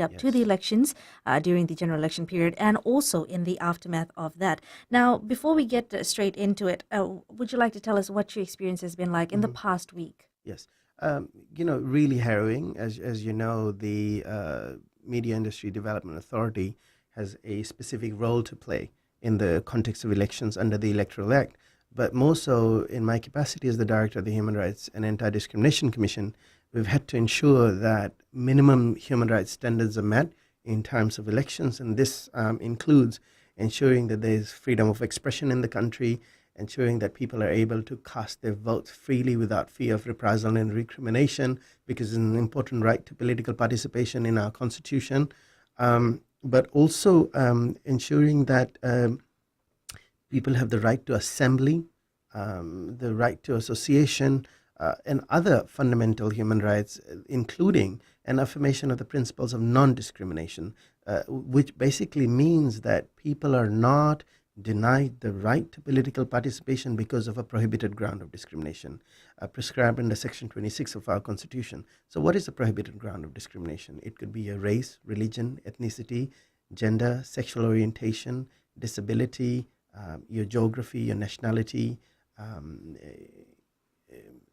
up to the elections during the general election period and also in the aftermath of that. Now, before we get straight into it, would you like to tell us what your experience has been like in the past week? Yes. Really harrowing. As you know, the Media Industry Development Authority has a specific role to play in the context of elections under the Electoral Act. But more so, in my capacity as the Director of the Human Rights and Anti-Discrimination Commission, we've had to ensure that minimum human rights standards are met in terms of elections. And this includes ensuring that there's freedom of expression in the country, ensuring that people are able to cast their votes freely without fear of reprisal and recrimination, because it's an important right to political participation in our constitution. But also ensuring that people have the right to assembly, the right to association, and other fundamental human rights, including an affirmation of the principles of non-discrimination, which basically means that people are not denied the right to political participation because of a prohibited ground of discrimination prescribed under Section 26 of our Constitution. So what is a prohibited ground of discrimination? It could be a race, religion, ethnicity, gender, sexual orientation, disability, your geography, your nationality, a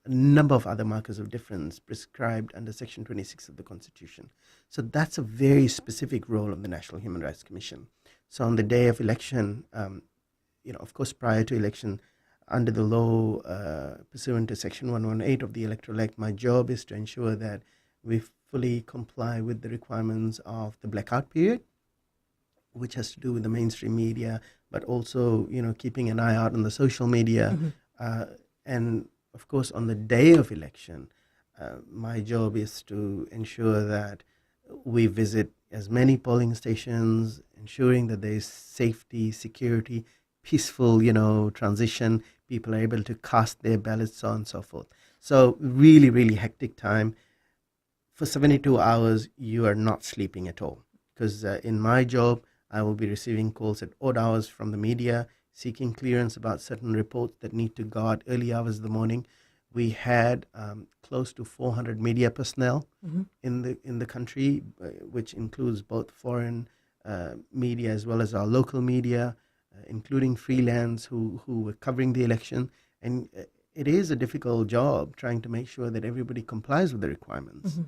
number of other markers of difference prescribed under Section 26 of the Constitution. So that's a very specific role of the National Human Rights Commission. So on the day of election, of course, prior to election, under the law pursuant to Section 118 of the Electoral Act, my job is to ensure that we fully comply with the requirements of the blackout period, which has to do with the mainstream media, but also, keeping an eye out on the social media. And of course, on the day of election, my job is to ensure that we visit as many polling stations, ensuring that there is safety, security, peaceful, transition. People are able to cast their ballots, so on and so forth. So really, really hectic time. For 72 hours, you are not sleeping at all. Because in my job, I will be receiving calls at odd hours from the media, seeking clearance about certain reports that need to go out early hours of the morning. We had close to 400 media personnel in the country, which includes both foreign media as well as our local media, including freelance who were covering the election. And it is a difficult job trying to make sure that everybody complies with the requirements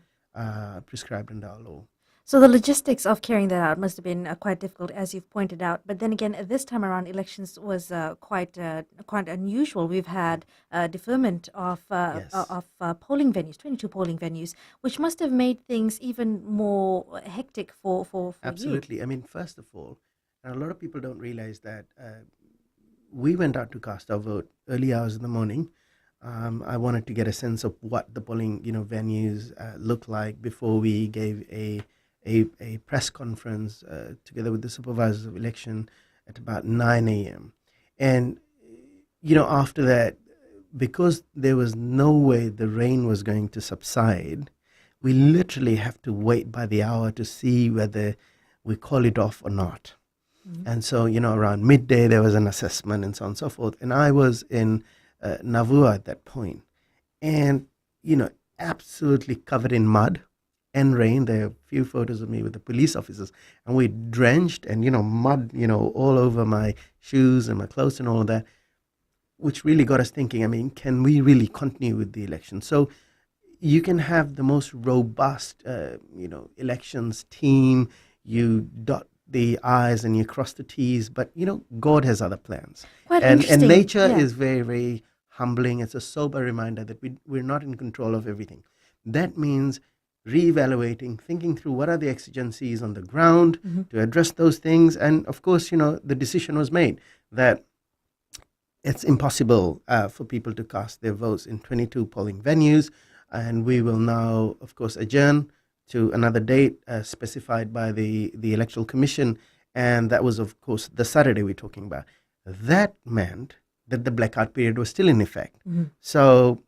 prescribed under our law. So the logistics of carrying that out must have been quite difficult, as you've pointed out. But then again, this time around, elections was quite unusual. We've had deferment of polling venues, 22 polling venues, which must have made things even more hectic for Absolutely. you. I mean, first of all, and a lot of people don't realize that we went out to cast our vote early hours in the morning. I wanted to get a sense of what the polling venues look like before we gave a press conference together with the supervisors of election at about 9 a.m. And, after that, because there was no way the rain was going to subside, we literally have to wait by the hour to see whether we call it off or not. And so, around midday, there was an assessment and so on and so forth. And I was in Navua at that point, and, absolutely covered in mud and rain. There are a few photos of me with the police officers, and we drenched and, mud, all over my shoes and my clothes and all of that, which really got us thinking, I mean, can we really continue with the election? So you can have the most robust, elections team, you dot the I's and you cross the T's, but, God has other plans. Quite And interesting. nature Yeah. is very, very humbling. It's a sober reminder that we're not in control of everything. That means reevaluating, thinking through what are the exigencies on the ground to address those things. And of course, the decision was made that it's impossible for people to cast their votes in 22 polling venues. And we will now, of course, adjourn to another date specified by the Electoral Commission. And that was, of course, the Saturday we're talking about. That meant that the blackout period was still in effect. So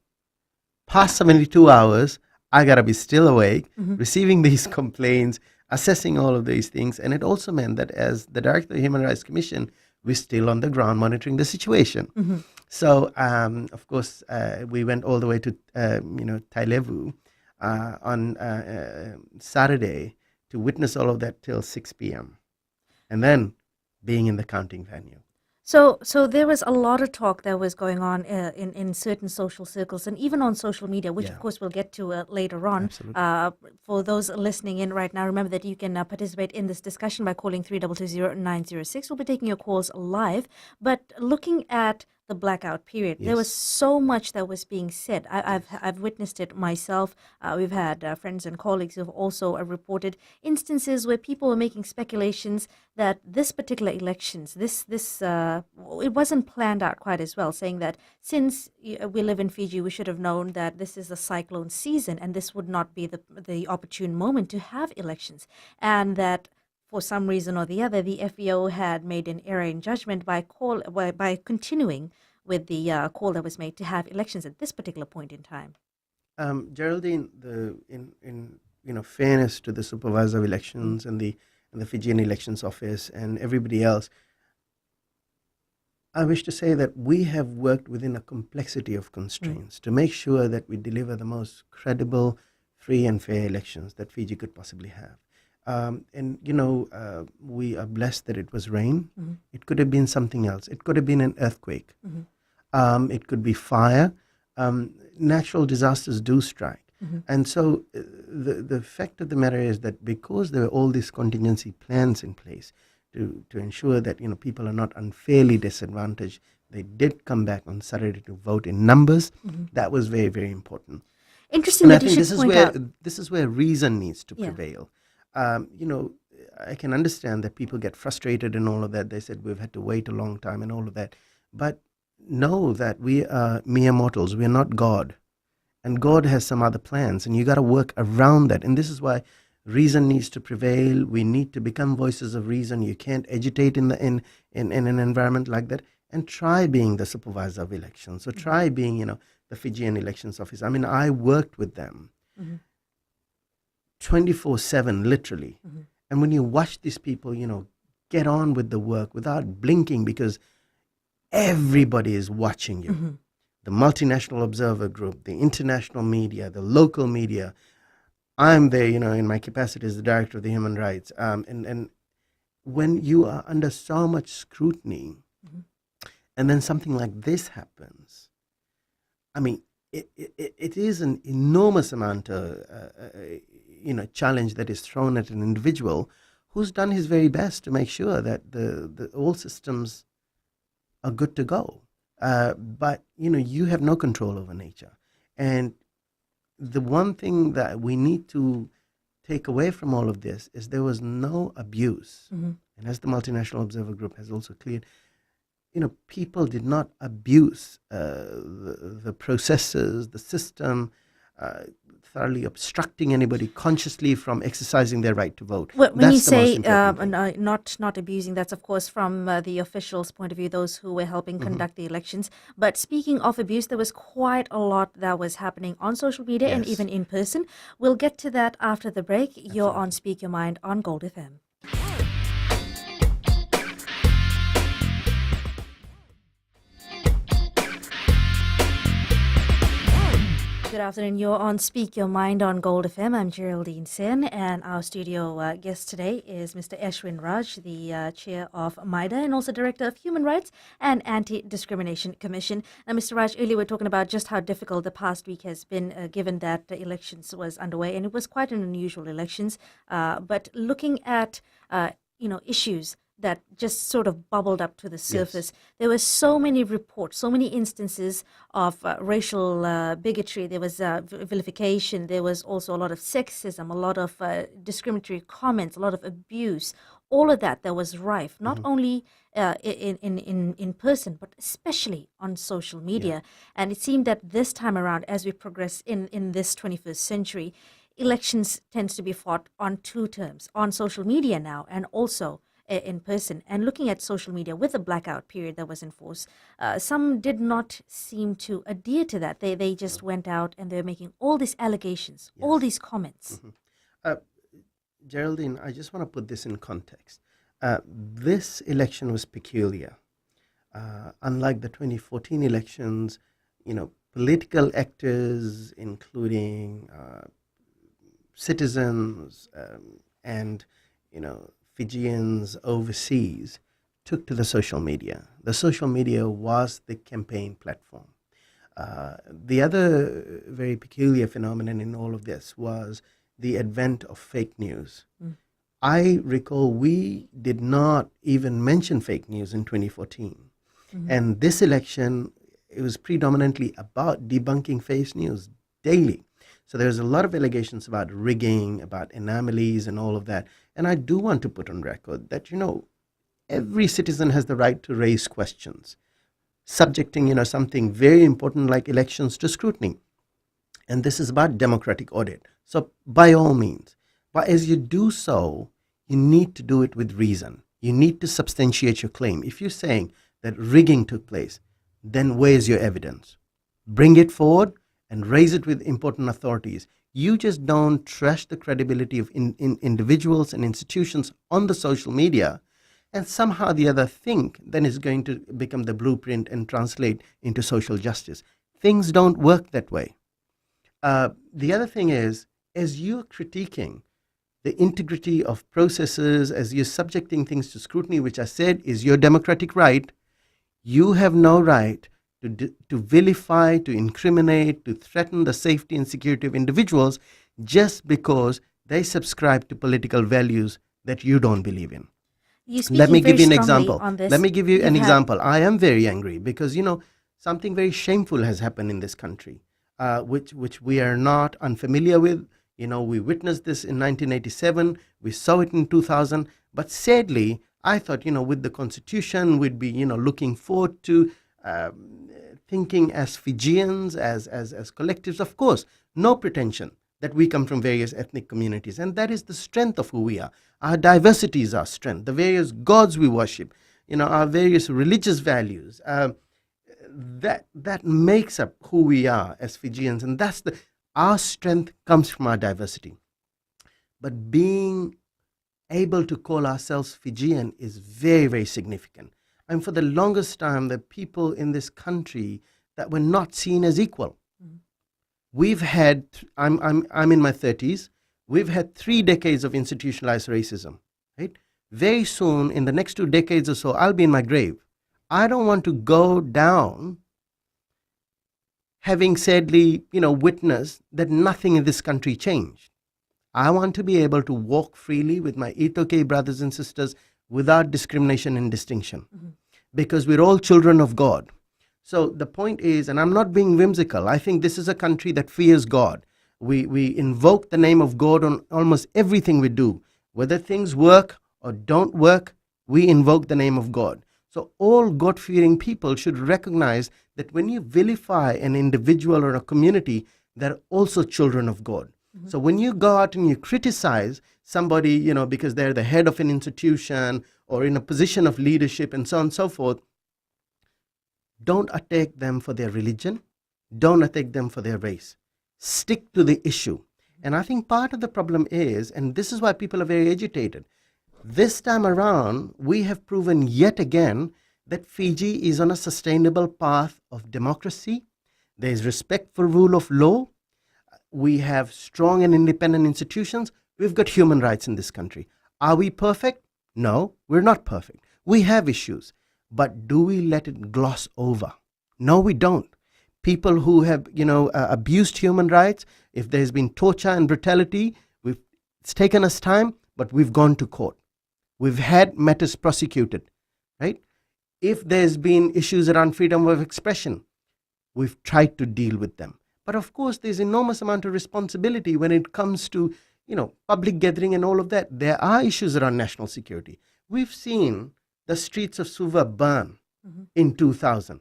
past 72 hours, I got to be still awake, receiving these complaints, assessing all of these things. And it also meant that as the Director of the Human Rights Commission, we're still on the ground monitoring the situation. So, of course, we went all the way to, Tailevu on Saturday to witness all of that till 6 p.m. and then being in the counting venue. So there was a lot of talk that was going on in certain social circles and even on social media, which of course we'll get to later on. Absolutely. For those listening in right now, remember that you can participate in this discussion by calling 3220906. We'll be taking your calls live. But looking at the blackout period, there was so much that was being said. I've witnessed it myself. We've had friends and colleagues who have also reported instances where people were making speculations that this particular elections, it wasn't planned out quite as well, saying that since we live in Fiji, we should have known that this is a cyclone season and this would not be the opportune moment to have elections, and that for some reason or the other, the FEO had made an error in judgment by continuing with the call that was made to have elections at this particular point in time. Geraldine, in fairness to the supervisor of elections and the Fijian Elections Office and everybody else, I wish to say that we have worked within a complexity of constraints to make sure that we deliver the most credible, free and fair elections that Fiji could possibly have. We are blessed that it was rain. It could have been something else. It could have been an earthquake. It could be fire. Natural disasters do strike. And so the fact of the matter is that because there are all these contingency plans in place to ensure that people are not unfairly disadvantaged, they did come back on Saturday to vote in numbers. That was very, very important. Interesting. And that I think you should point out. this is where reason needs to prevail. I can understand that people get frustrated and all of that. They said we've had to wait a long time and all of that. But know that we are mere mortals. We are not God. And God has some other plans, and you got to work around that. And this is why reason needs to prevail. We need to become voices of reason. You can't agitate in an environment like that. And try being the supervisor of elections. So try being, the Fijian Elections Office. I mean, I worked with them 24/7, literally. And when you watch these people, get on with the work without blinking, because everybody is watching you. The multinational observer group, the international media, the local media. I'm there, in my capacity as the director of the human rights. And when you are under so much scrutiny, and then something like this happens, I mean, it is an enormous amount of, challenge that is thrown at an individual who's done his very best to make sure that the all systems are good to go. But, you have no control over nature. And the one thing that we need to take away from all of this is there was no abuse. And as the Multinational Observer Group has also cleared, people did not abuse the processes, the system, thoroughly obstructing anybody consciously from exercising their right to vote. Well, when that's you say not abusing, that's of course from the officials' point of view, those who were helping conduct the elections. But speaking of abuse, there was quite a lot that was happening on social media and even in person. We'll get to that after the break. You're on Speak Your Mind on Gold FM. Good afternoon. You're on Speak Your Mind on Gold FM. I'm Geraldine Sen, and our studio guest today is Mr. Ashwin Raj, the chair of MIDA and also director of Human Rights and Anti-Discrimination Commission. Now, Mr. Raj, earlier we were talking about just how difficult the past week has been, given that the elections was underway, and it was quite an unusual elections. But looking at issues that just sort of bubbled up to the surface. There were so many reports, so many instances of racial bigotry. There was vilification. There was also a lot of sexism, a lot of discriminatory comments, a lot of abuse. All of that was rife, not only in person, but especially on social media. And it seemed that this time around, as we progress in this 21st century, elections tends to be fought on two terms, on social media now and also in person. And looking at social media with the blackout period that was in force, some did not seem to adhere to that. They just went out and they're making all these allegations, all these comments. Geraldine, I just want to put this in context. This election was peculiar. Unlike the 2014 elections, political actors, including citizens, and Fijians overseas took to the social media. The social media was the campaign platform. The other very peculiar phenomenon in all of this was the advent of fake news. I recall we did not even mention fake news in 2014. And this election, it was predominantly about debunking fake news daily. So there's a lot of allegations about rigging, about anomalies and all of that. And I do want to put on record that, every citizen has the right to raise questions, subjecting, something very important like elections to scrutiny. And this is about democratic audit. So by all means, but as you do so, you need to do it with reason. You need to substantiate your claim. If you're saying that rigging took place, then where's your evidence? Bring it forward and raise it with important authorities. You just don't trust the credibility of individuals and institutions on the social media, and somehow the other think then is going to become the blueprint and translate into social justice. Things don't work that way. The other thing is, as you're critiquing the integrity of processes, as you're subjecting things to scrutiny, which I said is your democratic right, you have no right to vilify, to incriminate, to threaten the safety and security of individuals just because they subscribe to political values that you don't believe in. Let me give you an example. Let me give you an example. I am very angry because, something very shameful has happened in this country, which we are not unfamiliar with. We witnessed this in 1987. We saw it in 2000. But sadly, I thought, with the Constitution, we'd be, looking forward to thinking as Fijians, as collectives. Of course, no pretension that we come from various ethnic communities. And that is the strength of who we are. Our diversity is our strength. The various gods we worship, our various religious values, that makes up who we are as Fijians. And our strength comes from our diversity. But being able to call ourselves Fijian is very, very significant. And for the longest time, the people in this country that were not seen as equal. We've had, I'm in my 30s, we've had 3 decades of institutionalized racism, right? Very soon, in the next 2 decades or so, I'll be in my grave. I don't want to go down having sadly, witnessed that nothing in this country changed. I want to be able to walk freely with my Itoke brothers and sisters without discrimination and distinction, because we're all children of God. So the point is, and I'm not being whimsical, I think this is a country that fears God. We invoke the name of God on almost everything we do. Whether things work or don't work, we invoke the name of God. So all God-fearing people should recognize that when you vilify an individual or a community, they're also children of God. So when you go out and you criticize somebody, because they're the head of an institution or in a position of leadership and so on and so forth, don't attack them for their religion. Don't attack them for their race. Stick to the issue. And I think part of the problem is, and this is why people are very agitated, this time around, we have proven yet again that Fiji is on a sustainable path of democracy. There is respect for rule of law. We have strong and independent institutions. We've got human rights in this country. Are we perfect? No, we're not perfect. We have issues. But do we let it gloss over? No, we don't. People who have, abused human rights, if there's been torture and brutality, it's taken us time, but we've gone to court. We've had matters prosecuted, right? If there's been issues around freedom of expression, we've tried to deal with them. But of course, there's enormous amount of responsibility when it comes to, public gathering and all of that. There are issues around national security. We've seen the streets of Suva burn in 2000.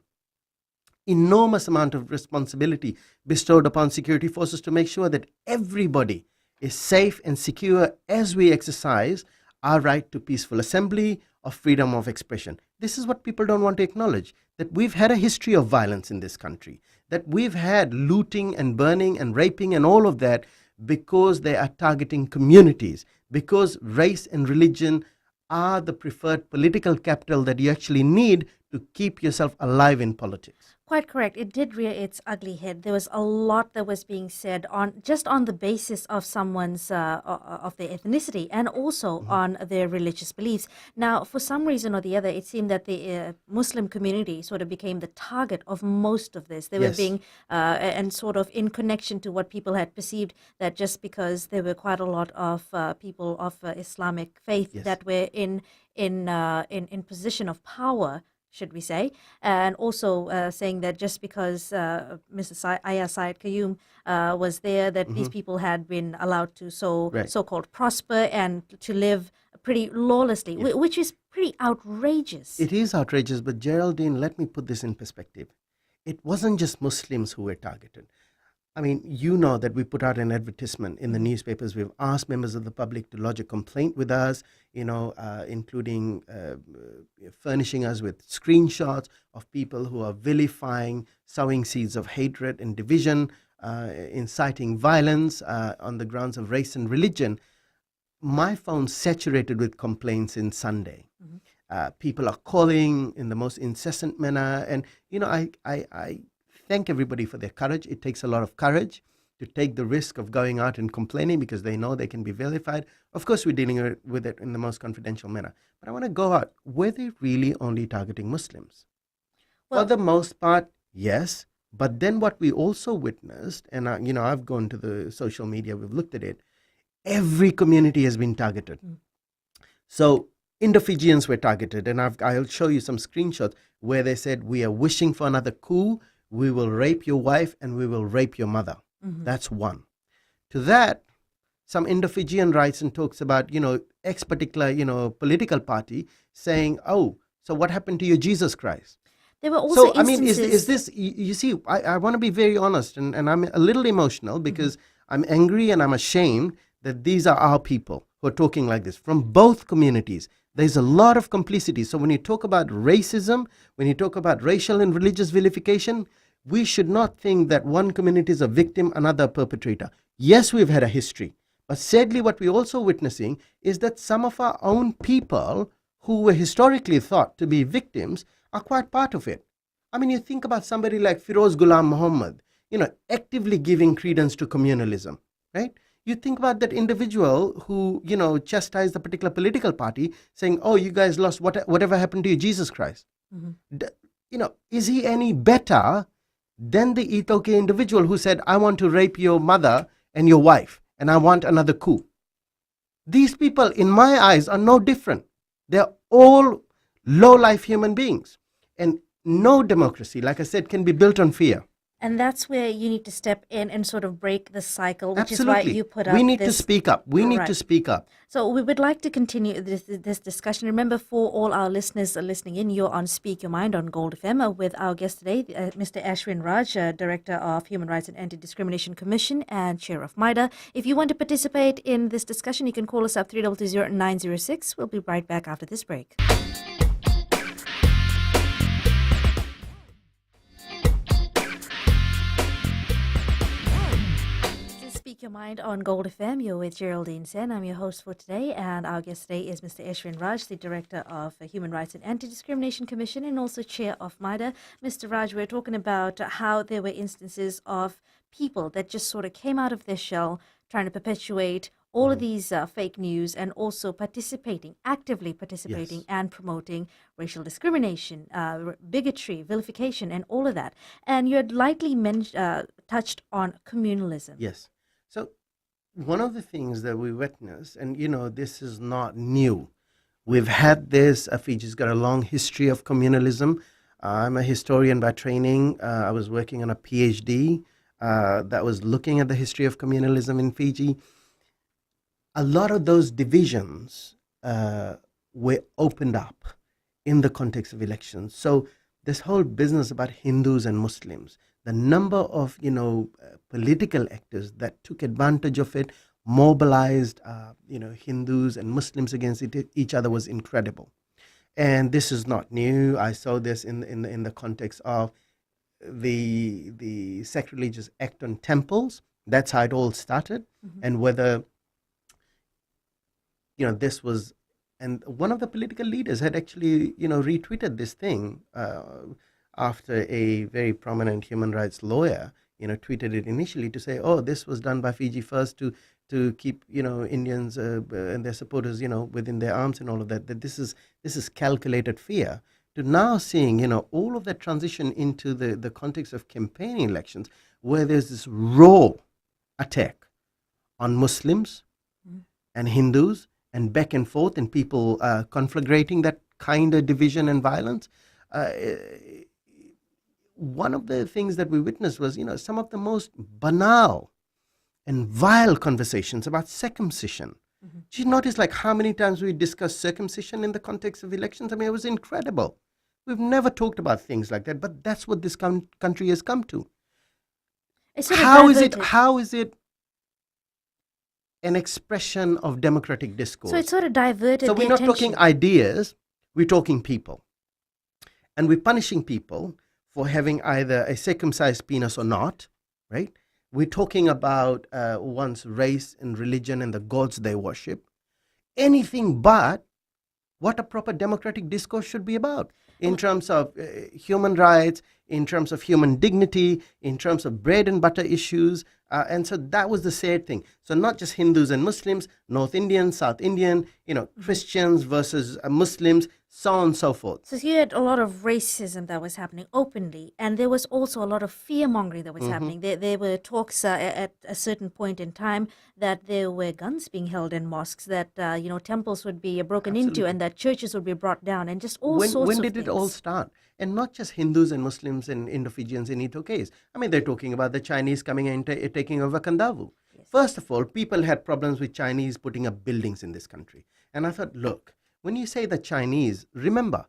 Enormous amount of responsibility bestowed upon security forces to make sure that everybody is safe and secure as we exercise our right to peaceful assembly or freedom of expression. This is what people don't want to acknowledge, that we've had a history of violence in this country, that we've had looting and burning and raping and all of that because they are targeting communities, because race and religion are the preferred political capital that you actually need to to keep yourself alive in politics. Quite correct. It did rear its ugly head. There was a lot that was being said on the basis of someone's of their ethnicity and also on their religious beliefs. Now, for some reason or the other, it seemed that the Muslim community sort of became the target of most of this. They were Yes. being and sort of in connection to what people had perceived, that just because there were quite a lot of people of Islamic faith Yes. that were in position of power, should we say, and also saying that just because Mr. Ayah Said Qayyum was there, that these people had been allowed to Right. so-called prosper and to live pretty lawlessly, which is pretty outrageous. It is outrageous, but Geraldine, let me put this in perspective. It wasn't just Muslims who were targeted. I mean, you know that we put out an advertisement in the newspapers. We've asked members of the public to lodge a complaint with us, including furnishing us with screenshots of people who are vilifying, sowing seeds of hatred and division, inciting violence on the grounds of race and religion. My phone's saturated with complaints in Sunday. People are calling in the most incessant manner. And, I thank everybody for their courage. It takes a lot of courage to take the risk of going out and complaining because they know they can be vilified. Of course, we're dealing with it in the most confidential manner. But I want to go out. Were they really only targeting Muslims? Well- For the most part, yes. But then what we also witnessed, and I've gone to the social media, we've looked at it, every community has been targeted. So Indo-Fijians were targeted, and I'll show you some screenshots where they said, we are wishing for another coup, we will rape your wife, and we will rape your mother. That's one. To that, some Indo-Fijian writes and talks about, X particular, political party saying, oh, so what happened to your Jesus Christ? There were also So, I mean, instances. is this, you see, I want to be very honest, and I'm a little emotional because I'm angry and I'm ashamed that these are our people who are talking like this from both communities. There's a lot of complicity. So when you talk about racism, when you talk about racial and religious vilification, we should not think that one community is a victim, another a perpetrator. Yes, we've had a history. But sadly, what we're also witnessing is that some of our own people who were historically thought to be victims are quite part of it. I mean, you think about somebody like Firoz Ghulam Muhammad, actively giving credence to communalism, right? You think about that individual who, chastised a particular political party saying, oh, you guys lost whatever happened to you, Jesus Christ. Is he any better than the Itoke individual who said, I want to rape your mother and your wife, and I want another coup? These people, in my eyes, are no different. They're all low-life human beings. And no democracy, like I said, can be built on fear. And that's where you need to step in and sort of break the cycle, which Absolutely. is why you put up We need to this. speak up. We need Right. to speak up. So we would like to continue this discussion. Remember, for all our listeners listening in, you're on Speak Your Mind on Gold FM with our guest today, Mr. Ashwin Raj, Director of Human Rights and Anti-Discrimination Commission and Chair of MIDA. If you want to participate in this discussion, you can call us up 320-906. We'll be right back after this break. Speak Your Mind on Gold FM. You're with Geraldine Sen. I'm your host for today, and our guest today is Mr. Ashwin Raj, the Director of the Human Rights and Anti-Discrimination Commission and also Chair of MIDA. Mr. Raj, we're talking about how there were instances of people that just sort of came out of their shell trying to perpetuate all of these fake news and also actively participating Yes. and promoting racial discrimination, bigotry, vilification, and all of that. And you had lightly touched on communalism. Yes. So one of the things that we witness, and this is not new. We've had this. Fiji's got a long history of communalism. I'm a historian by training. I was working on a PhD that was looking at the history of communalism in Fiji. A lot of those divisions were opened up in the context of elections. So this whole business about Hindus and Muslims, the number of political actors that took advantage of it, mobilized Hindus and Muslims against each other was incredible. And this is not new. I saw this in the context of the Sacrilegious Act on temples. That's how it all started, and whether this was and one of the political leaders had actually, retweeted this thing after a very prominent human rights lawyer, tweeted it initially to say, "Oh, this was done by Fiji First to keep, Indians and their supporters, within their arms and all of that. That this is calculated fear." To now seeing, all of that transition into the context of campaigning elections, where there's this raw attack on Muslims and Hindus, and back and forth, and people conflagrating that kind of division and violence. Uh, One of the things that we witnessed was, some of the most banal and vile conversations about circumcision. Did you notice like how many times we discussed circumcision in the context of elections? I mean, it was incredible. We've never talked about things like that, but that's what this country has come to. It's sort of How is it? diverted. How is it an expression of democratic discourse? So it's sort of diverted So the we're not attention. talking ideas, we're talking people. And we're punishing people for having either a circumcised penis or not, right? We're talking about one's race and religion and the gods they worship. Anything but what a proper democratic discourse should be about in terms of human rights, in terms of human dignity, in terms of bread and butter issues. And so that was the sad thing. So not just Hindus and Muslims, North Indian, South Indian, Christians versus Muslims, so on and so forth. So you had a lot of racism that was happening openly, and there was also a lot of fear mongering that was happening. There were talks at a certain point in time that there were guns being held in mosques, that temples would be broken into, and that churches would be brought down, and just all sorts When of did things. it all start? And not just Hindus and Muslims and Indo-Fijians in either case. I mean, they're talking about the Chinese coming and taking over Kandavu. First of all, people had problems with Chinese putting up buildings in this country. And I thought, look, when you say the Chinese, remember,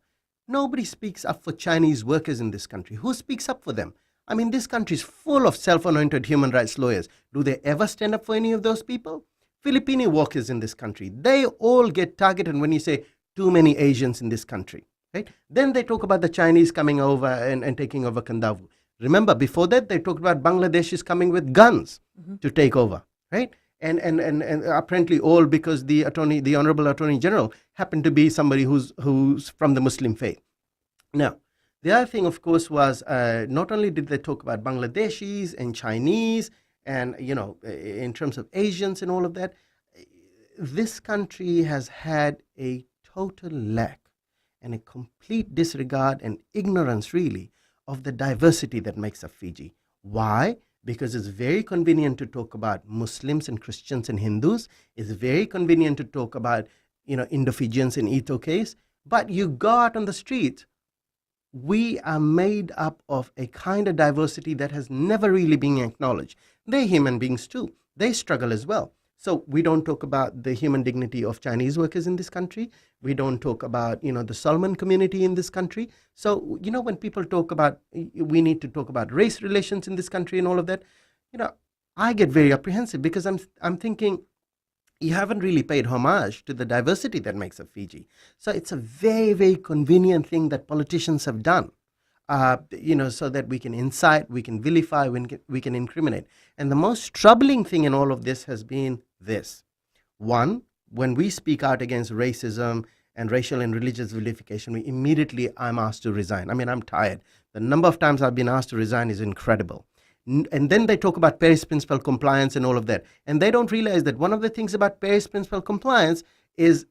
nobody speaks up for Chinese workers in this country. Who speaks up for them? I mean, this country is full of self-anointed human rights lawyers. Do they ever stand up for any of those people? Filipino workers in this country, they all get targeted when you say too many Asians in this country. Right? Then they talk about the Chinese coming over and taking over Kandavu. Remember, before that, they talked about Bangladeshis coming with guns to take over, right? And apparently all because the Honorable Attorney General happened to be somebody who's from the Muslim faith. Now, the other thing, of course, was not only did they talk about Bangladeshis and Chinese and, in terms of Asians and all of that, this country has had a total lack and a complete disregard and ignorance, really, of the diversity that makes up Fiji. Why? Because it's very convenient to talk about Muslims and Christians and Hindus. It's very convenient to talk about, Indo-Fijians in either case. But you go out on the street, we are made up of a kind of diversity that has never really been acknowledged. They're human beings too. They struggle as well. So we don't talk about the human dignity of Chinese workers in this country. We don't talk about, the Solomon community in this country. So, when people talk about, we need to talk about race relations in this country and all of that, I get very apprehensive because I'm thinking, you haven't really paid homage to the diversity that makes up Fiji. So it's a very, very convenient thing that politicians have done. So that we can incite, we can vilify, we can incriminate. And the most troubling thing in all of this has been this. One, when we speak out against racism and racial and religious vilification, I'm asked to resign. I mean, I'm tired. The number of times I've been asked to resign is incredible. And then they talk about Paris Principle compliance and all of that. And they don't realize that one of the things about Paris Principle compliance is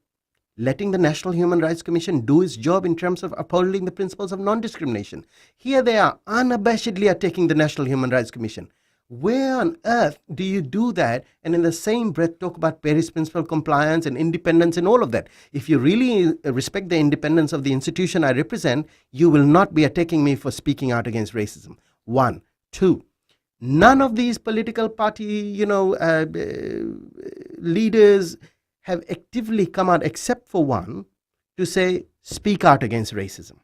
letting the National Human Rights Commission do its job in terms of upholding the principles of non-discrimination. Here they are unabashedly attacking the National Human Rights Commission. Where on earth do you do that and in the same breath talk about Paris Principle compliance and independence and all of that? If you really respect the independence of the institution I represent, you will not be attacking me for speaking out against racism. One. Two, none of these political party, leaders have actively come out, except for one, to say, speak out against racism,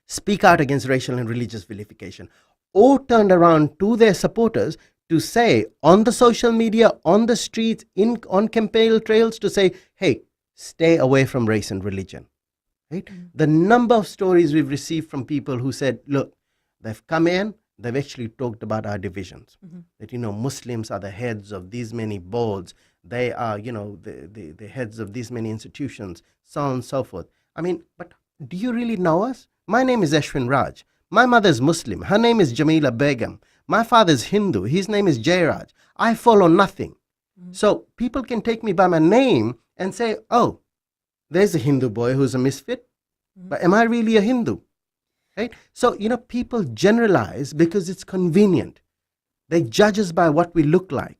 speak out against racial and religious vilification, or turned around to their supporters to say on the social media, on the streets, on campaign trails, to say, hey, stay away from race and religion. Right? The number of stories we've received from people who said, look, they've come in, they've actually talked about our divisions. That, Muslims are the heads of these many boards, They are, the heads of these many institutions, so on and so forth. I mean, but do you really know us? My name is Ashwin Raj. My mother is Muslim. Her name is Jamila Begum. My father is Hindu. His name is Jairaj. I follow nothing. So people can take me by my name and say, oh, there's a Hindu boy who's a misfit. But am I really a Hindu? Right? So, people generalize because it's convenient. They judge us by what we look like.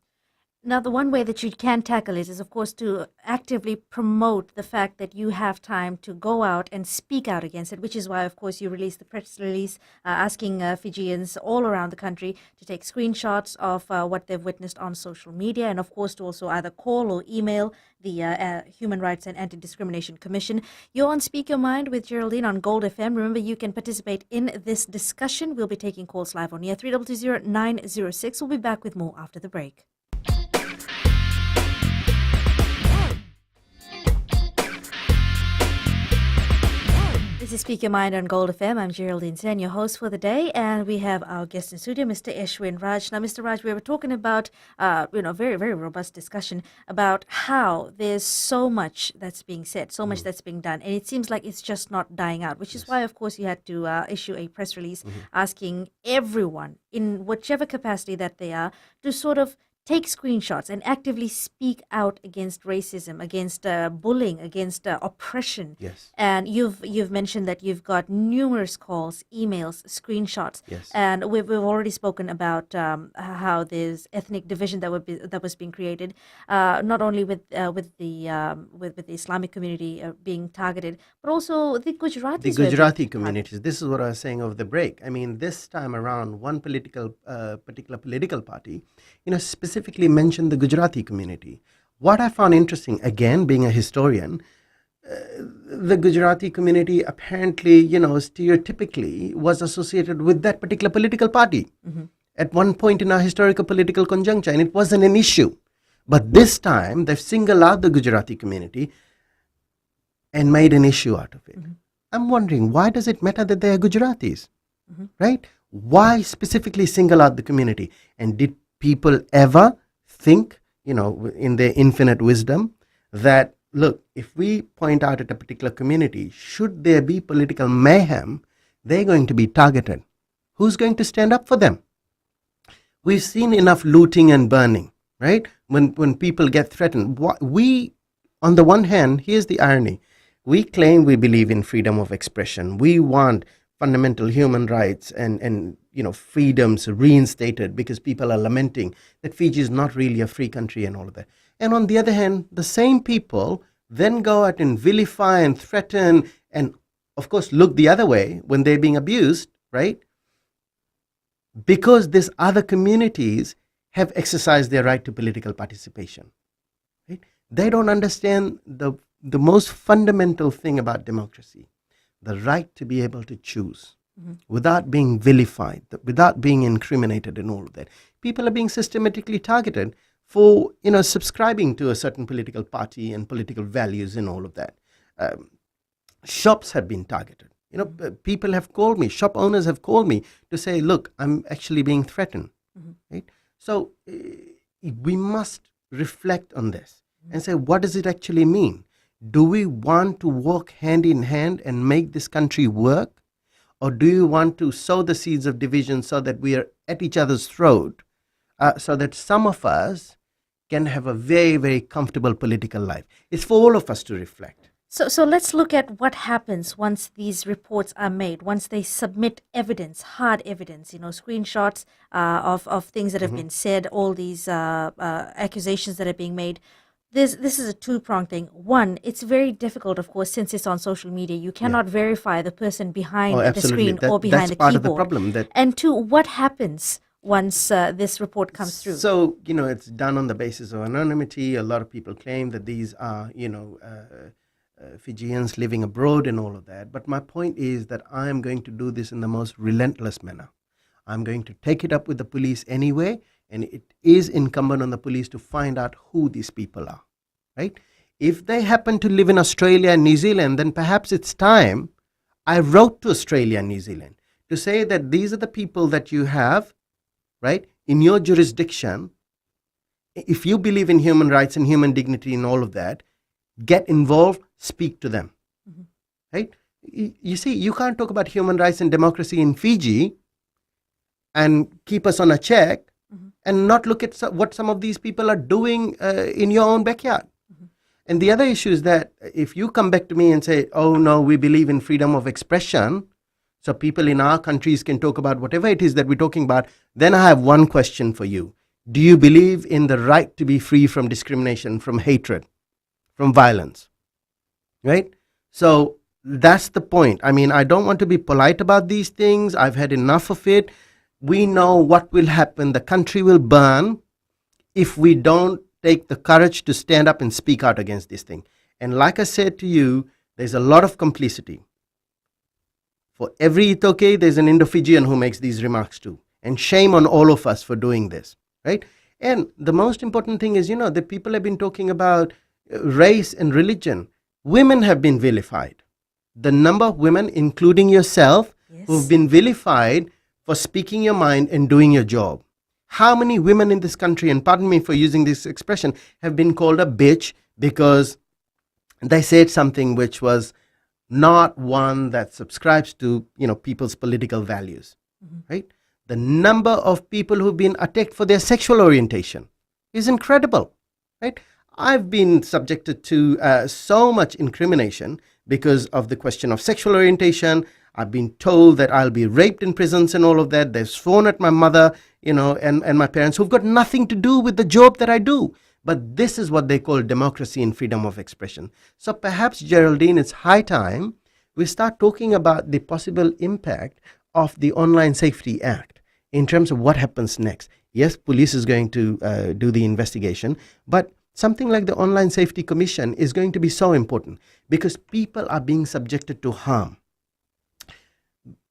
Now, the one way that you can tackle it is, of course, to actively promote the fact that you have time to go out and speak out against it, which is why, of course, you released the press release asking Fijians all around the country to take screenshots of what they've witnessed on social media, and, of course, to also either call or email the Human Rights and Anti-Discrimination Commission. You're on Speak Your Mind with Geraldine on Gold FM. Remember, you can participate in this discussion. We'll be taking calls live on here, 320-906. We'll be back with more after the break. This is Speak Your Mind on Gold FM. I'm Geraldine Sen, your host for the day, and we have our guest in studio, Mr. Ashwin Raj. Now, Mr. Raj, we were talking about, very, very robust discussion about how there's so much that's being said, so much that's being done, and it seems like it's just not dying out, which is why, of course, you had to issue a press release asking everyone, in whichever capacity that they are, to sort of take screenshots and actively speak out against racism, against bullying, against oppression. Yes. And you've mentioned that you've got numerous calls, emails, screenshots. Yes. And we've already spoken about how there's ethnic division that was being created, not only with the Islamic community being targeted, but also the Gujaratis. The Gujarati communities. This is what I was saying over the break. I mean, this time around, one particular political party, specifically mentioned the Gujarati community. What I found interesting, again, being a historian, the Gujarati community apparently, stereotypically was associated with that particular political party at one point in our historical political conjuncture, and it wasn't an issue. But this time, they've singled out the Gujarati community and made an issue out of it. I'm wondering, why does it matter that they are Gujaratis, right? Why specifically single out the community? And did people ever think, in their infinite wisdom, that, look, if we point out at a particular community, should there be political mayhem, they're going to be targeted. Who's going to stand up for them? We've seen enough looting and burning, right? When people get threatened. We, on the one hand, here's the irony. We claim we believe in freedom of expression. We want fundamental human rights and freedoms reinstated because people are lamenting that Fiji is not really a free country and all of that. And on the other hand, the same people then go out and vilify and threaten and, of course, look the other way when they're being abused, right? Because these other communities have exercised their right to political participation. Right? They don't understand the most fundamental thing about democracy, the right to be able to choose without being vilified, without being incriminated and all of that. People are being systematically targeted for, subscribing to a certain political party and political values and all of that. Shops have been targeted. People have called me, shop owners have called me to say, look, I'm actually being threatened. Right? So we must reflect on this and say, what does it actually mean? Do we want to walk hand in hand and make this country work? Or do you want to sow the seeds of division so that we are at each other's throat, so that some of us can have a very, very comfortable political life? It's for all of us to reflect. So let's look at what happens once these reports are made, once they submit evidence, hard evidence, screenshots of things that have been said, all these accusations that are being made. This is a two-pronged thing. One, it's very difficult, of course, since it's on social media. You cannot verify the person behind the screen or behind the keyboard. That's part of the problem. And two, what happens once this report comes through? So, it's done on the basis of anonymity. A lot of people claim that these are, Fijians living abroad and all of that. But my point is that I am going to do this in the most relentless manner. I'm going to take it up with the police anyway, and it is incumbent on the police to find out who these people are, right? If they happen to live in Australia and New Zealand, then perhaps it's time I wrote to Australia and New Zealand to say that these are the people that you have, right, in your jurisdiction, if you believe in human rights and human dignity and all of that, get involved, speak to them. Right? You see, you can't talk about human rights and democracy in Fiji and keep us on a check and not look at what some of these people are doing in your own backyard. And the other issue is that if you come back to me and say, oh no, we believe in freedom of expression, so people in our countries can talk about whatever it is that we're talking about, then I have one question for you. Do you believe in the right to be free from discrimination, from hatred, from violence? Right? So that's the point. I mean, I don't want to be polite about these things. I've had enough of it. We know what will happen. The country will burn if we don't take the courage to stand up and speak out against this thing. And like I said to you, there's a lot of complicity. For every Itoke, there's an Indo-Fijian who makes these remarks too. And shame on all of us for doing this, right? And the most important thing is, the people have been talking about race and religion. Women have been vilified. The number of women, including yourself, who've been vilified for speaking your mind and doing your job. How many women in this country, and pardon me for using this expression, have been called a bitch because they said something which was not one that subscribes to, people's political values, right? The number of people who've been attacked for their sexual orientation is incredible, right? I've been subjected to so much incrimination because of the question of sexual orientation. I've been told that I'll be raped in prisons and all of that. They've sworn at my mother, and my parents, who've got nothing to do with the job that I do. But this is what they call democracy and freedom of expression. So perhaps, Geraldine, it's high time we start talking about the possible impact of the Online Safety Act in terms of what happens next. Yes, police is going to do the investigation, but something like the Online Safety Commission is going to be so important because people are being subjected to harm.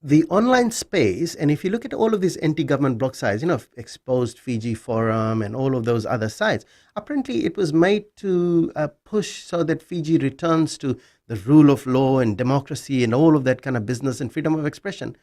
The online space, and if you look at all of these anti-government block sites, Exposed Fiji Forum and all of those other sites, apparently it was made to push so that Fiji returns to the rule of law and democracy and all of that kind of business and freedom of expression.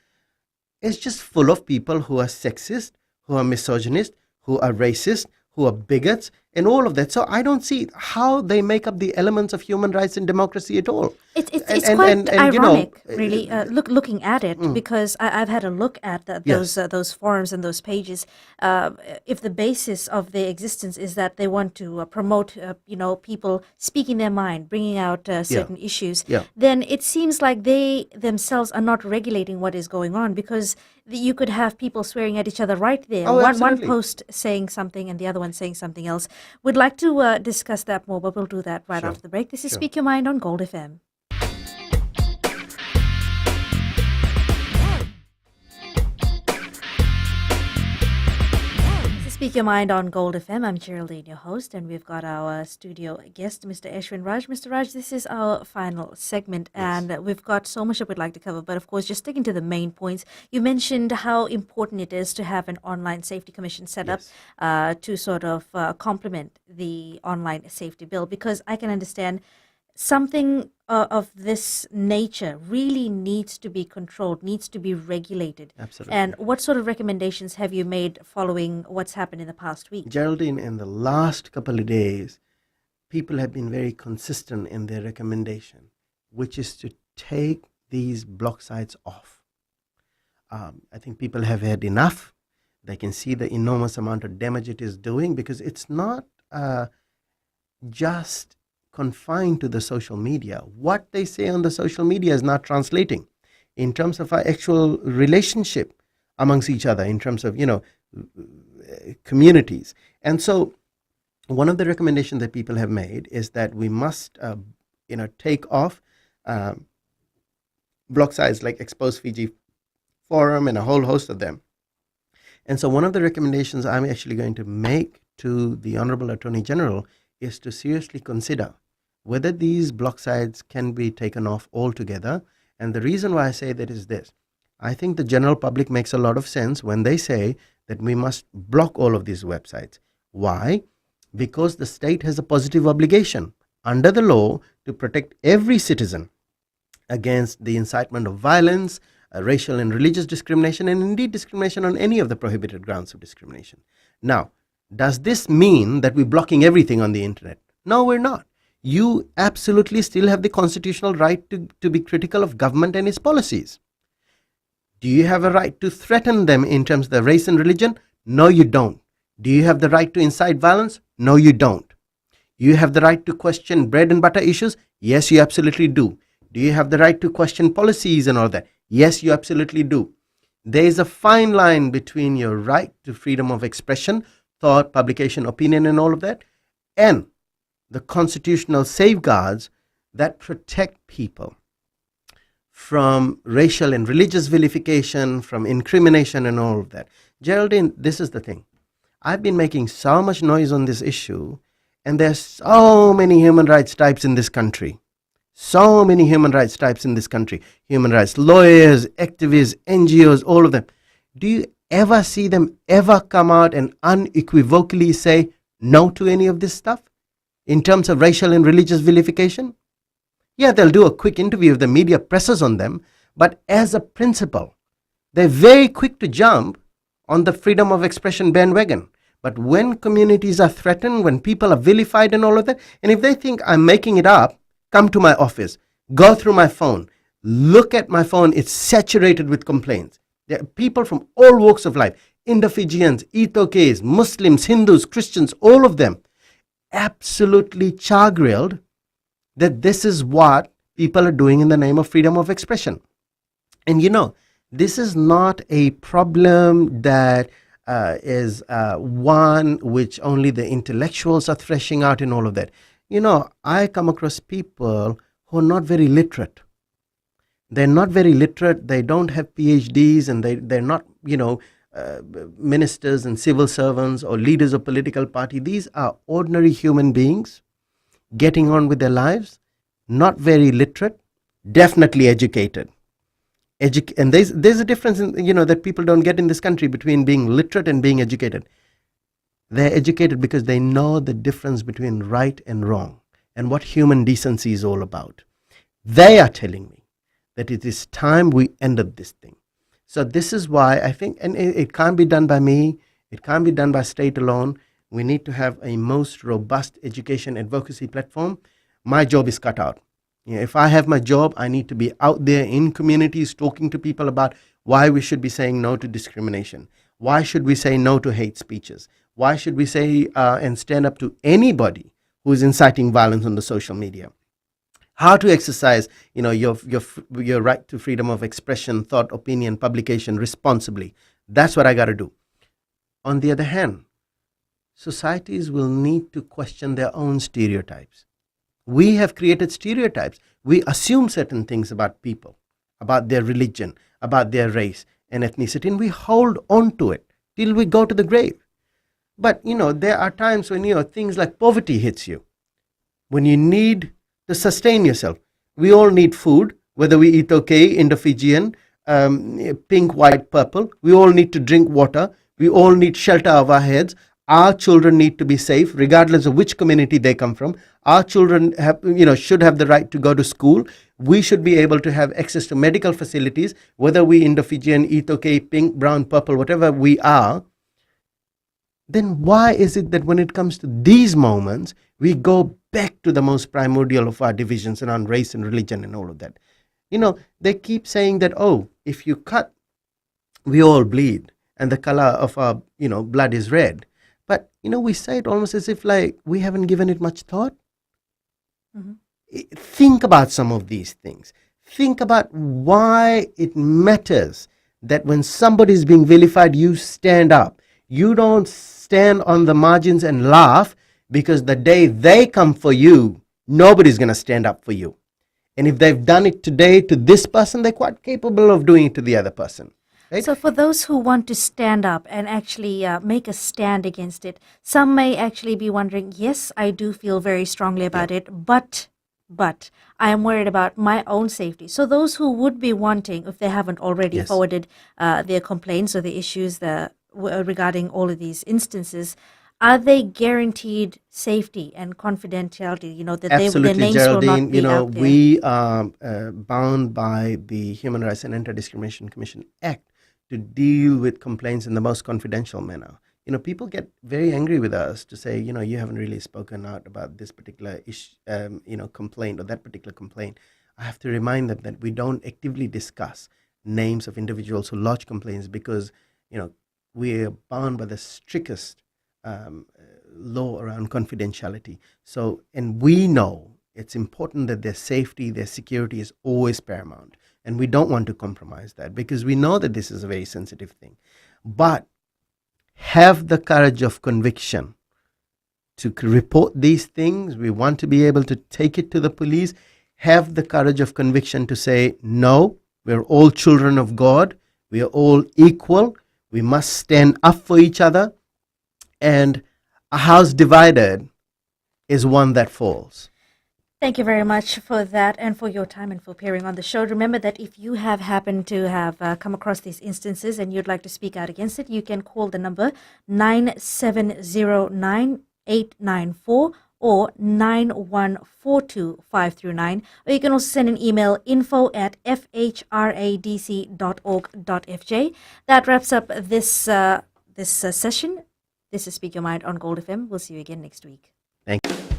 It's just full of people who are sexist, who are misogynist, who are racist, who are bigots, and all of that. So I don't see how they make up the elements of human rights and democracy at all. It's quite ironic, really, looking at it, because I've had a look at those forums and those pages. If the basis of their existence is that they want to promote, people speaking their mind, bringing out certain issues, then it seems like they themselves are not regulating what is going on, because you could have people swearing at each other right there. One post saying something and the other one saying something else. We'd like to discuss that more, but we'll do that right after the break. This is Speak Your Mind on Gold FM. Speak Your Mind on Gold FM. I'm Geraldine, your host, and we've got our studio guest, Mr. Ashwin Raj. Mr. Raj, this is our final segment, and we've got so much that we'd like to cover, but of course, just sticking to the main points. You mentioned how important it is to have an online safety commission set up to sort of complement the online safety bill, because I can understand something of this nature really needs to be controlled, needs to be regulated. Absolutely. And what sort of recommendations have you made following what's happened in the past week? Geraldine, in the last couple of days, people have been very consistent in their recommendation, which is to take these block sites off. I think people have had enough. They can see the enormous amount of damage it is doing, because it's not just confined to the social media. What they say on the social media is not translating in terms of our actual relationship amongst each other, in terms of, communities. And so one of the recommendations that people have made is that we must, take off block sites like Exposed Fiji Forum and a whole host of them. And so one of the recommendations I'm actually going to make to the Honorable Attorney General is to seriously consider whether these block sites can be taken off altogether. And the reason why I say that is this. I think the general public makes a lot of sense when they say that we must block all of these websites. Why? Because the state has a positive obligation under the law to protect every citizen against the incitement of violence, racial and religious discrimination, and indeed discrimination on any of the prohibited grounds of discrimination. Now, Does this mean that we're blocking everything on the internet? No, we're not. You absolutely still have the constitutional right to be critical of government and its policies. Do you have a right to threaten them in terms of their race and religion? No, you don't. Do you have the right to incite violence? No, you don't. You have the right to question bread and butter issues? Yes, you absolutely do. Do you have the right to question policies and all that? Yes, you absolutely do. There is a fine line between your right to freedom of expression, thought, publication, opinion, and all of that, and the constitutional safeguards that protect people from racial and religious vilification, from incrimination, and all of that. Geraldine, this is the thing. I've been making so much noise on this issue, and there's so many human rights types in this country. So many human rights types in this country. Human rights lawyers, activists, NGOs, all of them. Do you ever see them ever come out and unequivocally say no to any of this stuff in terms of racial and religious vilification? Yeah, they'll do a quick interview if the media presses on them, but as a principle, they're very quick to jump on the freedom of expression bandwagon. But when communities are threatened, when people are vilified and all of that, and if they think I'm making it up, come to my office, go through my phone, look at my phone, it's saturated with complaints. There are people from all walks of life, Indo-Fijians, Ethiopians, Muslims, Hindus, Christians, all of them, absolutely char-grilled that this is what people are doing in the name of freedom of expression. And this is not a problem that is one which only the intellectuals are threshing out and all of that. I come across people who are not very literate. They're not very literate. They don't have PhDs, and they're not, ministers and civil servants or leaders of political party. These are ordinary human beings getting on with their lives, not very literate, definitely educated. And there's a difference in, that people don't get in this country between being literate and being educated. They're educated because they know the difference between right and wrong and what human decency is all about. They are telling me that it is time we ended this thing. So this is why I think, and it can't be done by me, it can't be done by state alone. We need to have a most robust education advocacy platform. My job is cut out. If I have my job, I need to be out there in communities talking to people about why we should be saying no to discrimination. Why should we say no to hate speeches? Why should we say and stand up to anybody who is inciting violence on the social media? How to exercise, your right to freedom of expression, thought, opinion, publication responsibly. That's what I got to do. On the other hand, societies will need to question their own stereotypes. We have created stereotypes. We assume certain things about people, about their religion, about their race and ethnicity, and we hold on to it till we go to the grave. But, there are times when, things like poverty hits you, when you need to sustain yourself. We all need food, whether we eat Indo-Fijian, pink, white, purple. We all need to drink water. We all need shelter over our heads. Our children need to be safe, regardless of which community they come from. Our children should have the right to go to school. We should be able to have access to medical facilities, whether we Indo-Fijian, Ethiopian, pink, brown, purple, whatever we are. Then why is it that when it comes to these moments, we go back to the most primordial of our divisions around race and religion and all of that? They keep saying that, if you cut, we all bleed, and the color of our, blood is red. But, we say it almost as if like we haven't given it much thought. Mm-hmm. Think about some of these things. Think about why it matters that when somebody is being vilified, you stand up. You don't stand on the margins and laugh, because the day they come for you, nobody's going to stand up for you. And if they've done it today to this person, they're quite capable of doing it to the other person. Right? So for those who want to stand up and actually make a stand against it, some may actually be wondering, yes, I do feel very strongly about it, but I am worried about my own safety. So those who would be wanting, if they haven't already forwarded their complaints or the issues regarding all of these instances, are they guaranteed safety and confidentiality? That Absolutely, their names Geraldine, will not be out there? We are bound by the Human Rights and Anti-Discrimination Commission Act to deal with complaints in the most confidential manner. people get very angry with us to say, you haven't really spoken out about this particular complaint or that particular complaint. I have to remind them that we don't actively discuss names of individuals who lodge complaints because, we're bound by the strictest law around confidentiality. So, and we know it's important that their safety, their security is always paramount. And we don't want to compromise that because we know that this is a very sensitive thing. But have the courage of conviction to report these things. We want to be able to take it to the police. Have the courage of conviction to say, no, we're all children of God. We are all equal. We must stand up for each other. And a house divided is one that falls. Thank you very much for that and for your time and for appearing on the show. Remember that if you have happened to have come across these instances and you'd like to speak out against it, you can call the number 9709-894 or 9142-539. Or you can also send an email info@fhradc.org.fj. That wraps up this session. This is Speak Your Mind on Gold FM. We'll see you again next week. Thank you.